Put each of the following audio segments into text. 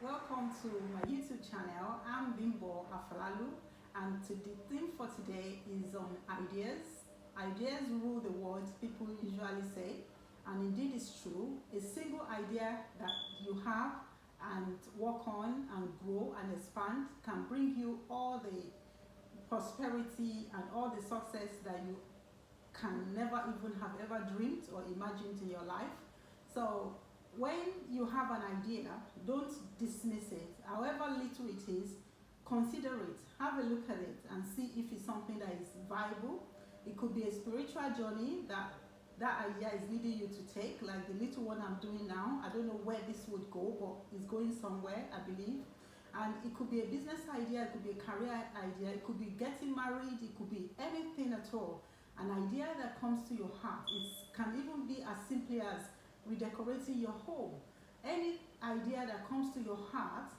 Welcome to my YouTube channel. I'm Bimbo Afalalu, and the theme for today is on ideas. Ideas rule the world, people usually say, and indeed it's true. A single idea that you have and work on and grow and expand can bring you all the prosperity and all the success that you can never even have ever dreamed or imagined in your life. So when you have an idea, don't dismiss it. However little it is, consider it, have a look at it and see if it's something that is viable. It could be a spiritual journey that idea is leading you to take, like the little one I'm doing now. I don't know where this would go, but it's going somewhere, I believe. And it could be a business idea, it could be a career idea, it could be getting married, it could be anything at all. An idea that comes to your heart, it can even be as simply as redecorating your home. Any idea that comes to your heart,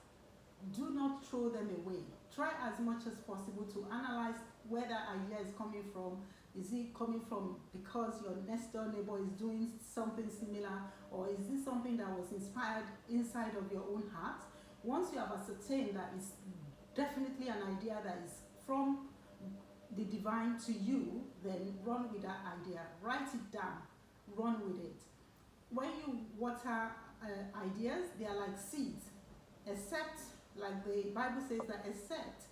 do not throw them away. Try as much as possible to analyze where that idea is coming from. Is it coming from because your next door neighbor is doing something similar, or is this something that was inspired inside of your own heart? Once you have ascertained that it's definitely an idea that is from the divine to you, then run with that idea. Write it down, run with it. When you water ideas, they are like seeds, except, like the Bible says, that except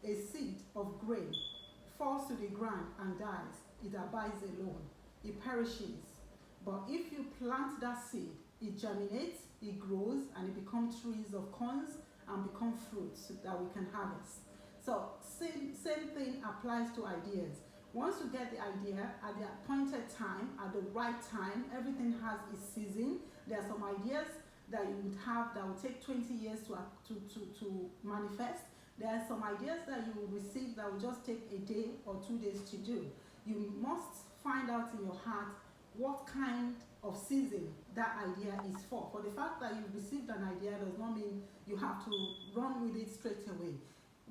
a seed of grain falls to the ground and dies, it abides alone, it perishes. But if you plant that seed, it germinates, it grows, and it becomes trees of corns and become fruits that we can harvest. So same thing applies to ideas. Once you get the idea at the appointed time, at the right time, everything has its season. There are some ideas that you would have that will take 20 years to manifest. There are some ideas that you will receive that will just take a day or 2 days to do. You must find out in your heart what kind of season that idea is for. For the fact that you received an idea does not mean you have to run with it straight away.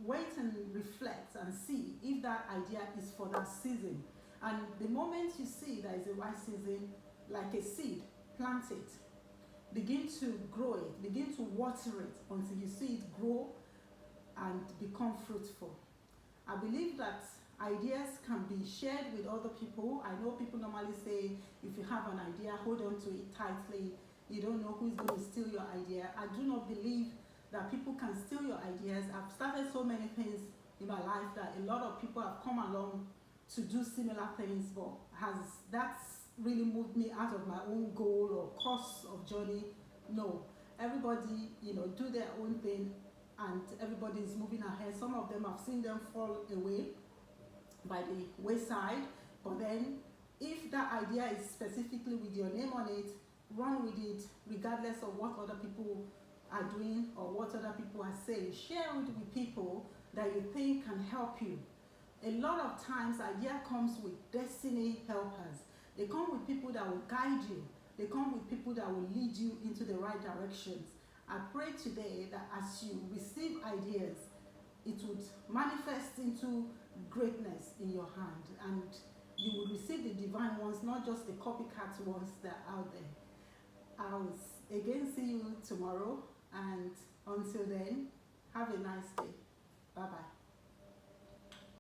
Wait and reflect and see if that idea is for that season. And the moment you see that is the right season, like a seed, plant it. Begin to grow it, begin to water it until you see it grow and become fruitful. I believe that ideas can be shared with other people. I know people normally say, if you have an idea, hold on to it tightly. You don't know who's going to steal your idea. I do not believe that people can steal your ideas. I've started so many things in my life that a lot of people have come along to do similar things, but that's really moved me out of my own goal or course of journey? No. Everybody, do their own thing, and everybody is moving ahead. Some of them, I've seen them fall away by the wayside, but then if that idea is specifically with your name on it, run with it regardless of what other people are doing or what other people are saying. Share it with people that you think can help you. A lot of times idea comes with destiny helpers. They come with people that will guide you. They come with people that will lead you into the right directions. I pray today that as you receive ideas, it would manifest into greatness in your hand, and you will receive the divine ones, not just the copycat ones that are out there. I'll again see you tomorrow, and until then, have a nice day. Bye-bye.